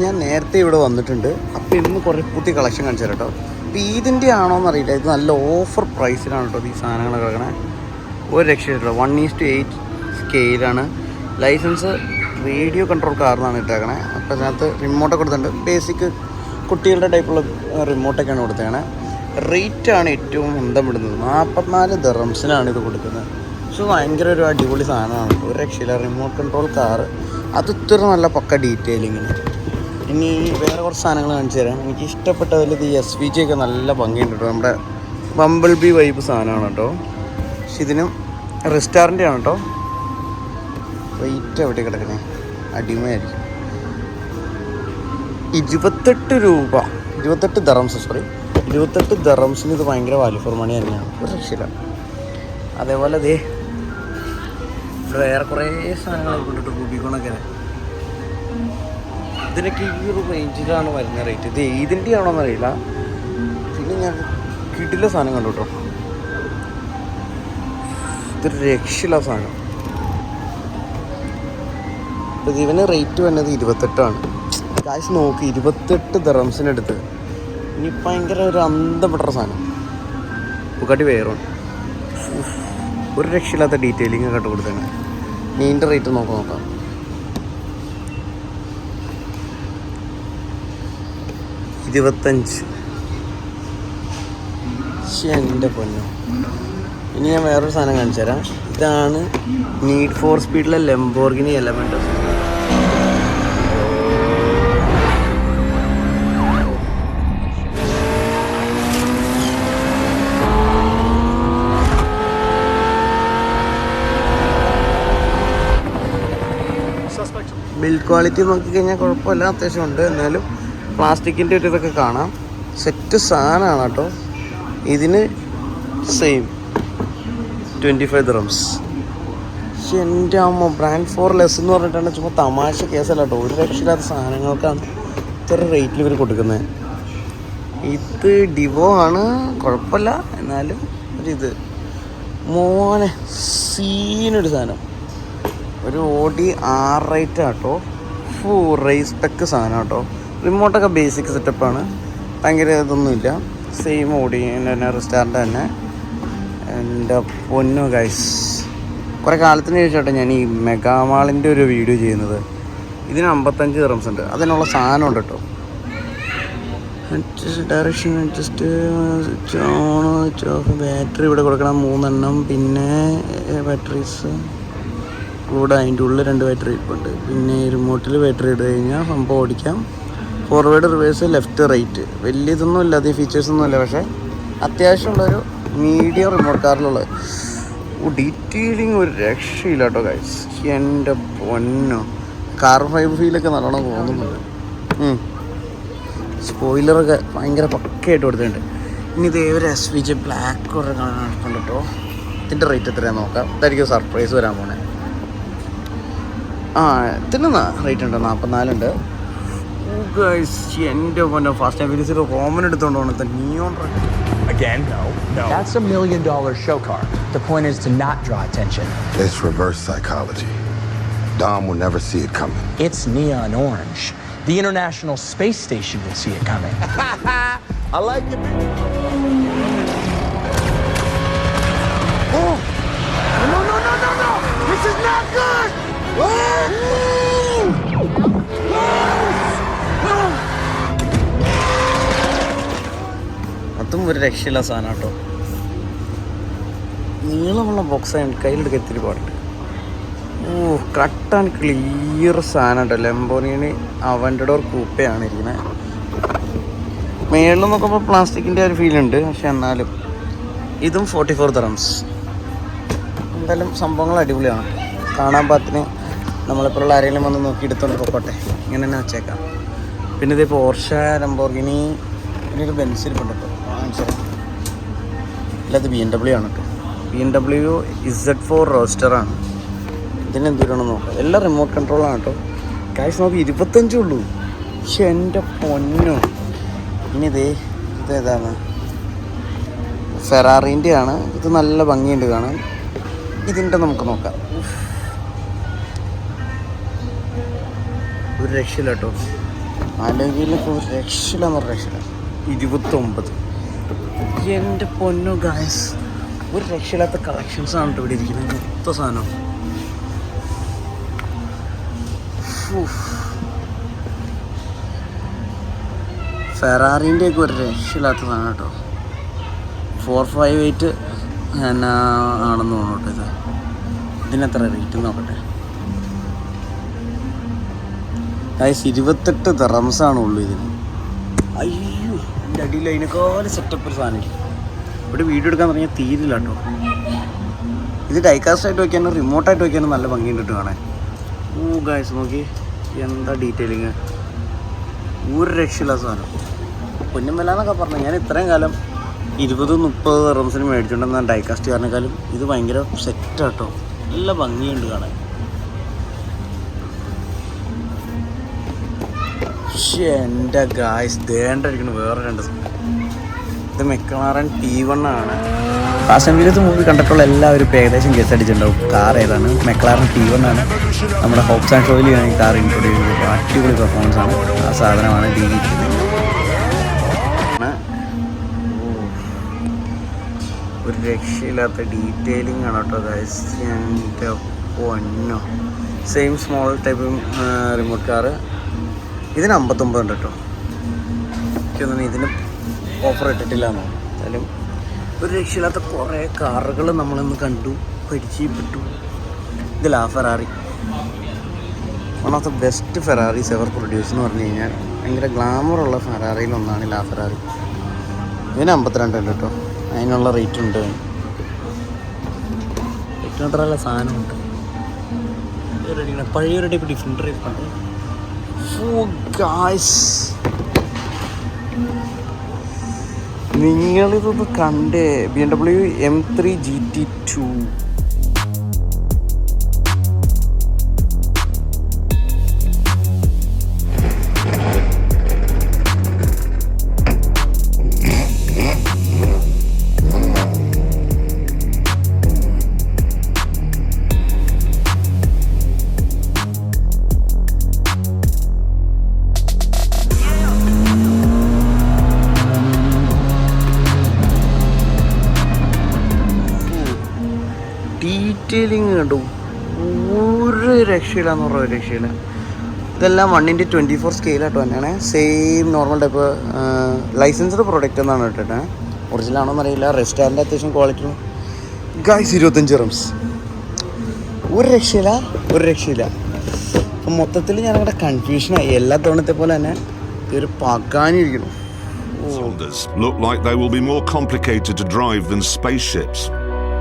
ഞാൻ നേരത്തെ ഇവിടെ വന്നിട്ടുണ്ട്. അപ്പോൾ ഇന്ന് കുറേ പുതിയ കളക്ഷൻ കാണിച്ചു തരാം കേട്ടോ. അപ്പോൾ ഇതിൻ്റെ ആണോന്ന് അറിയില്ല. ഇത് നല്ല ഓഫർ പ്രൈസിലാണ് കേട്ടോ ഈ സാധനങ്ങൾ കിടക്കണേ. ഒരു രക്ഷയില്ല. 1:8 സ്കെയിലാണ്. ലൈസൻസ് വീഡിയോ കൺട്രോൾ കാർന്നാണ് ഇട്ടേക്കണേ. അപ്പോൾ അതിനകത്ത് റിമോട്ടൊക്കെ കൊടുത്തിട്ടുണ്ട്. ബേസിക് കുട്ടികളുടെ ടൈപ്പുള്ള റിമോട്ടൊക്കെയാണ് കൊടുത്തേക്കണേ. റേറ്റാണ് ഏറ്റവും ബന്ധപ്പെടുന്നത്. 44 ദിർഹംസിനാണ് ഇത് കൊടുക്കുന്നത്. പക്ഷേ ഭയങ്കര ഒരു അടിപൊളി സാധനമാണ് കേട്ടോ. ഒരു രക്ഷയില്ല. റിമോട്ട് കൺട്രോൾ കാറ് അത് ഇത്ര നല്ല പക്ക ഡീറ്റെയിലിങ്ങിന്. ഇനി വേറെ കുറച്ച് സാധനങ്ങൾ കാണിച്ചു തരാം. എനിക്ക് ഇഷ്ടപ്പെട്ടതിൽ ഇത് SVJ ഒക്കെ നല്ല ഭംഗിയുണ്ട് കേട്ടോ. നമ്മുടെ ബംബിൾ ബി വൈബ് സാധനമാണ് കേട്ടോ. പക്ഷെ ഇതിനും റെസ്റ്റോറൻ്റ് ആണ് കേട്ടോ. റേറ്റ് എവിടെ കിടക്കണേ അടിമയായിരിക്കും. 28 രൂപ, 28 ദിർഹംസ്, സോറി 28 ദിർഹംസിന് ഇത് ഭയങ്കര വാല്യൂ ഫോർ മണി തന്നെയാണ്. ഒരു രക്ഷയില്ല. അതേപോലെ അതേ ഇവിടെ വേറെ കുറേ സാധനങ്ങളൊക്കെ കൊണ്ടിട്ട് റൂബിക്കോണൊക്കെ ഇതിനൊക്കെ ഈ ഒരു റേഞ്ചിലാണ് വരുന്ന റേറ്റ്. ഇത് ഇതിൻ്റെ ആണോന്ന് അറിയില്ല. പിന്നെ ഞാൻ കിടില സാധനം കണ്ടു കേട്ടോ. ഇതൊരു രക്ഷയില്ല സാധനം. ഇത് ഇവന് റേറ്റ് വരുന്നത് 28ആണ്. കാശ് നോക്കി 28 ദിർഹംസിനടുത്ത്. ഇനി ഭയങ്കര ഒരു അന്തപ്പെട്ട സാധനം. ബുഗാട്ടി വേറോൺ. ഒരു രക്ഷയില്ലാത്ത ഡീറ്റെയിലിംഗ് കേട്ടോ കൊടുത്തേനെ. നീൻ്റെ റേറ്റ് നോക്കാം. 25. എൻ്റെ പൊന്നോ. ഇനി ഞാൻ വേറൊരു സാധനം കാണിച്ചു തരാം. ഇതാണ് നീഡ് ഫോർ സ്പീഡിലെ ലംബോർഗിനി എലമെൻറ്റ്. ബിൽഡ് ക്വാളിറ്റി നോക്കിക്കഴിഞ്ഞാൽ കുഴപ്പമില്ല, അത്യാവശ്യം ഉണ്ട്. എന്നാലും പ്ലാസ്റ്റിക്കിൻ്റെ ഒരു ഇതൊക്കെ കാണാം. സെറ്റ് സാധനമാണ് കേട്ടോ. ഇതിന് സെയിം 25 ദിർഹംസ്. പക്ഷെ എൻ്റെ അമ്മ ബ്രാൻഡ് ഫോർ ലെസ് എന്ന് പറഞ്ഞിട്ടാണ്. ചുമ്മാ തമാശ കേസല്ല കേട്ടോ. ഒരു രക്ഷയില്ലാത്ത സാധനങ്ങൾക്കാണ് ഇത്ര റേറ്റിൽ ഇവർ കൊടുക്കുന്നത്. ഇത് ഡിവോ ആണ്, കുഴപ്പമില്ല. എന്നാലും ഒരിത് മോനെ സീനൊരു സാധനം. ഒരു ഓഡി R8 കേട്ടോ. റേസ് സ്പെക്ക് സാധനം കേട്ടോ. റിമോട്ടൊക്കെ ബേസിക് സെറ്റപ്പാണ്. ഭയങ്കര ഇതൊന്നുമില്ല. സെയിം ഓഡി തന്നെ റെസ്റ്റോറൻ്റ് തന്നെ. എൻ്റെ പൊന്നു ഗൈസ്, കുറേ കാലത്തിന് ശേഷം ഞാൻ ഈ മെഗാമാളിൻ്റെ ഒരു വീഡിയോ ചെയ്യുന്നത്. ഇതിന് 55 ദിർഹംസ് ഉണ്ട്. അതിനുള്ള സാധനം ഉണ്ട് കേട്ടോ. ഡയറക്ഷൻ അഡ്ജസ്റ്റ്, ബാറ്ററി ഇവിടെ കൊടുക്കണം 3 എണ്ണം. പിന്നെ ബാറ്ററീസ് കൂടെ അതിൻ്റെ ഉള്ളിൽ 2 ബാറ്ററി ഇരിപ്പുണ്ട്. പിന്നെ റിമോട്ടിൽ ബാറ്ററി ഇട്ട് കഴിഞ്ഞാൽ സംഭവം ഓടിക്കാം. Forward, reverse, left, right. വലിയ ഇതൊന്നും ഇല്ല, അധികം ഫീച്ചേഴ്സൊന്നും ഇല്ല. പക്ഷേ അത്യാവശ്യമുള്ളൊരു മീഡിയം റിമോട്ട് കാറിലുള്ള ഡീറ്റെയിലിങ് ഒരു രക്ഷയില്ല കേട്ടോ ഗൈസ്. എൻ്റെ പൊന്നോ, കാർബൺ ഫൈബർ ഫീലൊക്കെ നല്ലോണം തോന്നുന്നുണ്ട്. സ്പോയിലറൊക്കെ ഭയങ്കര പക്കയായിട്ട് കൊടുത്തിട്ടുണ്ട്. ഇനി ഇതേ ഒരു SVJ ബ്ലാക്ക് കുറേ കാണാനുണ്ട് കേട്ടോ. ഇതിൻ്റെ റേറ്റ് എത്രയാണെന്ന് നോക്കാം. ഇതായിരിക്കും സർപ്രൈസ് വരാൻ പോണേ. ഇതിന് റേറ്റ് ഉണ്ട്, 44 ഉണ്ട്. എൻ്റെ പൊന്നോ, ഫാസ്റ്റ് ആൻഡ് ഫ്യൂരിയസിൽ റോമൻ എടുത്തോണ്ട് പോകണത് neon. Again, no. That's $1 million show car. The point is to not draw attention. It's reverse psychology. Dom will never see it coming. It's neon orange. The International Space Station will see it coming. I like it. Oh! No! This is not good! അതും ഒരു രക്ഷയില്ല സാധനം കേട്ടോ. നീളമുള്ള box കയ്യിലെടുക്കാൻ ഇത്തിരി പാടുണ്ട്. Cut and clear സാധനം കേട്ടോ. Lamborghini അവൻ്റഡോർ കൂപ്പയാണ് ഇരിക്കുന്നത്. മേളിൽ നോക്കുമ്പോൾ പ്ലാസ്റ്റിക്കിൻ്റെ ഒരു ഫീലുണ്ട്. പക്ഷെ എന്നാലും ഇതും 44 ദിർഹംസ്. എന്തായാലും സംഭവങ്ങൾ അടിപൊളിയാണ്. കാണാൻ പാകത്തിന് നമ്മളിപ്പോഴുള്ള ആരെങ്കിലും വന്ന് നോക്കി എടുത്തോണ്ട് പോട്ടെ, ഇങ്ങനെ തന്നെ വെച്ചേക്കാം. പിന്നെ ഇത് പോർഷ, ലംബോർഗിനി, പിന്നെ ഒരു ബെൻസിരിപ്പുണ്ട് കേട്ടോ. അല്ല, ഇത് BMW ആണ് കേട്ടോ. BMW Z4 റോസ്റ്ററാണ്. ഇതിന് എന്തുകൊണ്ടാണെന്ന് നോക്കാം. എല്ലാം റിമോട്ട് കൺട്രോളാണ് കേട്ടോ. കാശ് നോക്കി 25 ഉള്ളൂ. പക്ഷെ എൻ്റെ പൊന്നോ. ഇനി ഇതേതാണ് ഫെറാറിൻ്റെ ആണ്. ഇത് നല്ല ഭംഗിയുണ്ട് കാണാൻ. ഇതിൻ്റെ നമുക്ക് നോക്കാം. ഒരു രക്ഷയില്ല കേട്ടോ. അലവിലൊക്കെ ഒരു രക്ഷയില്ലെന്ന് പറഞ്ഞ രക്ഷയില്ല. 29. എൻ്റെ പൊന്നു ഗായ്സ്, ഒരു രക്ഷയില്ലാത്ത കളക്ഷൻസാണ് കേട്ടോ ഇവിടെ ഇരിക്കുന്നത്. മൊത്ത സാധനം ഫെറാറിൻ്റെയൊക്കെ ഒരു രക്ഷയില്ലാത്ത സാധനം കേട്ടോ. 458 എന്നാ ആണെന്ന് തോന്നുന്നു കേട്ടോ. ഇതിനെത്ര റേറ്റ് നോക്കട്ടെ ഗായ്സ്. 28 ദിർഹംസാണ് ഉള്ളൂ ഇതിന്. അയ്യോ, എൻ്റെ അടിയിൽ അതിനേക്കാളും സെറ്റപ്പ് ഒരു സാധനം. ഇവിടെ വീഡിയോ എടുക്കാൻ തുടങ്ങിയാൽ തീരില്ല കേട്ടോ. ഇത് ഡൈകാസ്റ്റായിട്ട് വയ്ക്കാനും റിമോട്ടായിട്ട് വയ്ക്കാനും നല്ല ഭംഗിയുണ്ട് കേട്ടോ കാണാൻ. ഗായ്സ് നോക്കി എന്താ ഡീറ്റെയിലിങ്, ഒരു രക്ഷയില്ല സാധനം. പൊന്നുമല്ല എന്നൊക്കെ പറഞ്ഞു. ഞാൻ ഇത്രയും കാലം 20-30 ദിർഹംസിന് മേടിച്ചുകൊണ്ടെന്ന ഡൈകാസ്റ്റ് കാരനേക്കാളും ഇത് ഭയങ്കര സെറ്റാട്ടോ. നല്ല ഭംഗിയുണ്ട് കാണാൻ. പക്ഷേ എൻ്റെ ഗായ്സ് ദേണ്ടായിരിക്കണം വേറെ 2 സാധനം. ഇത് മെക്ലാറൻ T1 ആണ്. ഫാസ്റ്റ് ആൻഡ് ഫ്യൂരിയസ് മൂവി കണ്ടിട്ടുള്ള എല്ലാവരും ഇപ്പോൾ ഏകദേശം ഗെസ് അടിച്ചിട്ടുണ്ടാവും കാർ ഏതാണ്. മെക്ലാറൻ T1 ആണ്. നമ്മുടെ ഹോപ്സ് ആൻഡ് ഷോയിൽ ഈ കാർ ഇൻട്രൊഡ്യൂസ് ചെയ്തത്. അടിപൊളി പെർഫോമൻസ് ആണ്. ആ സാധനമാണ് DD3. ഒരു രക്ഷയില്ലാത്ത ഡീറ്റെയിലിംഗ് ആണ് കേട്ടോ ഗൈസ്. എൻ്റെ പൊന്നോ. Same small type remote car. ഇതിന് 59 ഉണ്ട് കേട്ടോ. എനിക്കൊന്നും ഇതിന് ഓഫർ ഇട്ടിട്ടില്ല എന്നോ. എന്നാലും ഒരു രക്ഷയില്ലാത്ത കുറേ കാറുകൾ നമ്മളിന്ന് കണ്ടു, പരിചയപ്പെട്ടു. ഇതിലാ Ferrari, one of the best Ferraris ever produce എന്ന് പറഞ്ഞു കഴിഞ്ഞാൽ ഭയങ്കര ഗ്ലാമറുള്ള ഫെറാറിയിലൊന്നാണ് ലാ ഫെറാറി. ഇതിന് 52 ഉണ്ട് കേട്ടോ. അതിനുള്ള റേറ്റ് ഉണ്ട്. റേറ്റിനോട്ടല്ല സാധനമുണ്ട്. പഴയൊരു ടൈപ്പ് ഡിഫറെൻറ്റ് ടൈപ്പ് ഉണ്ട്. നിങ്ങളിതൊന്ന് കണ്ടേ. BMW M3 GT2. ഡീറ്റെയിലിങ് കണ്ടു, ഒരു രക്ഷയില്ലാന്ന് പറഞ്ഞ ഒരു രക്ഷയില്ല. ഇതെല്ലാം 1:24 സ്കെയിലാട്ടോ തന്നെയാണ്. Same normal type licensed product എന്നാണ് കേട്ടിട്ട്. ഒറിജിനൽ ആണോ എന്നറിയില്ല. റെസ്റ്റോറൻറ്റ് അത്യാവശ്യം ക്വാളിറ്റി. Guys 25 dirhams. ഒരു രക്ഷയില്ല, ഒരു രക്ഷയില്ല. അപ്പം മൊത്തത്തിൽ ഞാനവിടെ കൺഫ്യൂഷനായി. എല്ലാ തവണത്തെ പോലെ തന്നെ ഒരു പകാനിരിക്കണം. Look like they will be more complicated to drive than spaceships,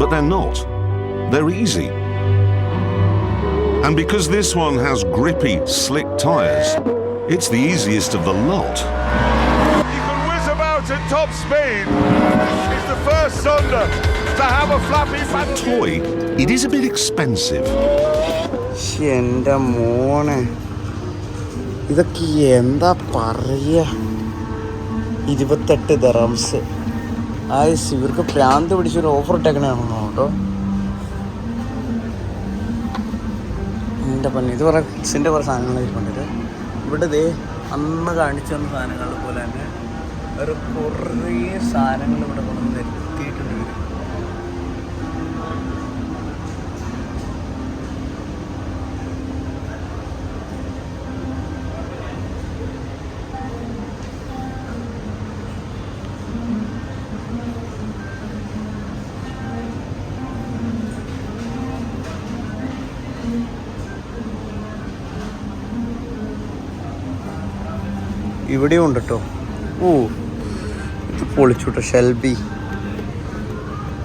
but they're not. They're easy. And because this one has grippy, slick tires, it's the easiest of the lot. You can whiz about at top speed. It's the first Sonda to have a flappy paddle. Toy, it is a bit expensive. എൻ്റെ മോനെ, ഇതൊക്കെ എന്താ പറയുക. 28 dirhams. ഇവർക്ക് പ്രാന്ത് പിടിച്ചൊരു offer ഇട്ടേക്കണാണെന്നോ കേട്ടോ. എൻ്റെ പണി ഇത് കുറേ കിഡ്സിൻ്റെ കുറേ സാധനങ്ങൾ ഇരിപ്പുണ്ട്. ഇവിടെ ദേ അന്ന് കാണിച്ചു തന്ന സാധനങ്ങൾ പോലെ തന്നെ ഒരു കുറേ സാധനങ്ങൾ ഇവിടെ കൊണ്ടുവന്ന് നിർത്തിയിട്ടുണ്ട്. ഇവിടെയും ഉണ്ട് കേട്ടോ. ഇത് പൊളിച്ചുട്ടോ. Shelby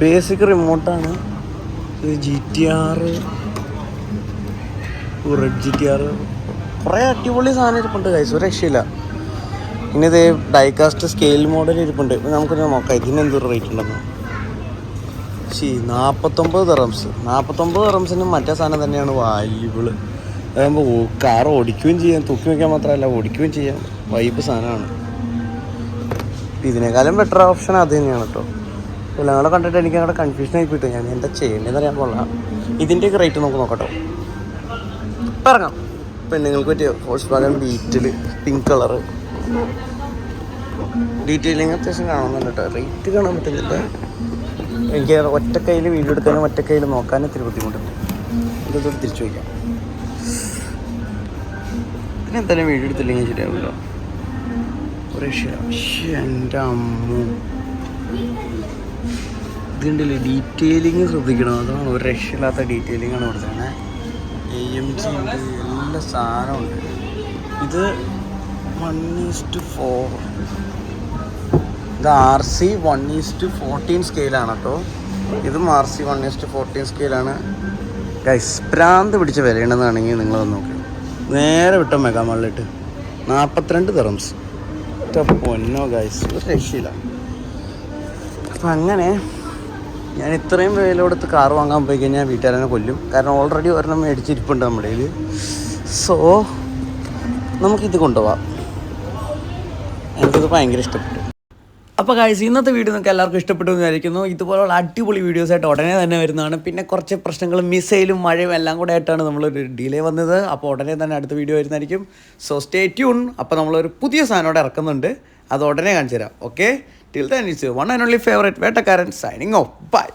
basic റിമോട്ടാണ്. ഇത് GTR, റെഡ് GTR, കുറേ അടിപൊളി സാധനം ഇരിപ്പുണ്ട് ഗൈസ്. ഒരു രക്ഷയില്ല. ഇനി ഇത് ഡൈകാസ്റ്റ് സ്കെയിൽ മോഡൽ ഇരിപ്പുണ്ട്. നമുക്കൊന്ന് നോക്കാം ഇതിനെന്തൊരു റേറ്റ് ഉണ്ടെന്ന്. 49 dirhams. 49 dirhamsന് മറ്റേ സാധനം തന്നെയാണ് വാല്യുബിള്. അതാകുമ്പോൾ കാർ ഓടിക്കുകയും ചെയ്യാം, തൂക്കി വയ്ക്കാൻ മാത്രമല്ല ഓടിക്കുകയും ചെയ്യാം. വൈബ് സാധനമാണ്. ഇതിനേക്കാളും ബെറ്റർ ഓപ്ഷൻ അത് തന്നെയാണ് കേട്ടോ. എല്ലാം കൂടെ കണ്ടിട്ട് എനിക്ക് അവിടെ കൺഫ്യൂഷൻ ആയി പോയിട്ട് ഞാൻ എന്താ ചെയ്യേണ്ടതെന്ന് അറിയാൻ കൊള്ളാം. ഇതിൻ്റെയൊക്കെ റേറ്റ് നമുക്ക് നോക്കട്ടോ. ഇറങ്ങാം. പെണ്ണുങ്ങൾക്ക് പറ്റിയ Volkswagen ബീറ്റിൽ പിങ്ക് കളറ്. ഡീറ്റെയിലിങ് അത്യാവശ്യം കാണുന്നുണ്ട് കേട്ടോ. റേറ്റ് കാണാൻ പറ്റുന്നില്ല. എനിക്ക് ഒറ്റ കയ്യിൽ വീഡിയോ എടുക്കാനും ഒറ്റ കയ്യിൽ നോക്കാനും ഇത്തിരി ബുദ്ധിമുട്ടുണ്ട്. ഇതൊക്കെ തിരിച്ചു വയ്ക്കാം. ഇതിനെന്തായാലും വീഡിയോ എടുത്തില്ലെങ്കിൽ ശരിയാവില്ല. എൻ്റെ അമ്മ, ഇതുണ്ടല്ലേ ഡീറ്റെയിലിങ് ശ്രദ്ധിക്കണം. അതാണ് ഒരു രക്ഷയില്ലാത്ത ഡീറ്റെയിലിങ്ങാണ് കൊടുത്തത്. AMG ഉണ്ട്, എല്ലാ സാധനമുണ്ട്. ഇത് 1:4, ഇത് RC 1:14 സ്കെയിലാണ് കേട്ടോ. ഇതും RC 1:14 സ്കെയിലാണ്. ഗൈസ് ഭ്രാന്ത് പിടിച്ച വിലയുണ്ടെന്നാണെങ്കിൽ നിങ്ങളത് നോക്കി നേരെ വിട്ടോ മെഗാമാളിലിട്ട് 42 ദിർഹംസ്. പൊന്നോ ഗൈസ്, ഒരു രക്ഷയില്ല. അപ്പം അങ്ങനെ ഞാൻ ഇത്രയും വില കൊടുത്ത് കാർ വാങ്ങാൻ പോയി കഴിഞ്ഞാൽ വീട്ടുകാരനെ കൊല്ലും. കാരണം ഓൾറെഡി ഒരെണ്ണം മേടിച്ചിരിപ്പുണ്ട് നമ്മുടെ കയ്യിൽ. സോ നമുക്കിത് കൊണ്ടുപോവാം. എനിക്കിത് ഭയങ്കര ഇഷ്ടപ്പെട്ടു. അപ്പോൾ ഗൈസ്, ഇന്നത്തെ വീഡിയോ നിങ്ങൾക്ക് എല്ലാവർക്കും ഇഷ്ടപ്പെട്ടു എന്ന് വിചാരിക്കുന്നു. ഇതുപോലുള്ള അടിപൊളി വീഡിയോസായിട്ട് ഉടനെ തന്നെ വരുന്നതാണ്. പിന്നെ കുറച്ച് പ്രശ്നങ്ങളും മിസൈലും മഴയും എല്ലാം കൂടെ ആയിട്ടാണ് നമ്മളൊരു ഡിലേ വന്നത്. അപ്പോൾ ഉടനെ തന്നെ അടുത്ത വീഡിയോ വരുന്നതായിരിക്കും. So stay tune. അപ്പോൾ നമ്മളൊരു പുതിയ സാധനം ഇവിടെ ഇറക്കുന്നുണ്ട്. അത് ഉടനെ കാണിച്ചു തരാം. Okay, till then it's one and only favourite വേട്ടക്കാരൻ സൈനിങ് ഓഫ്. ബൈ.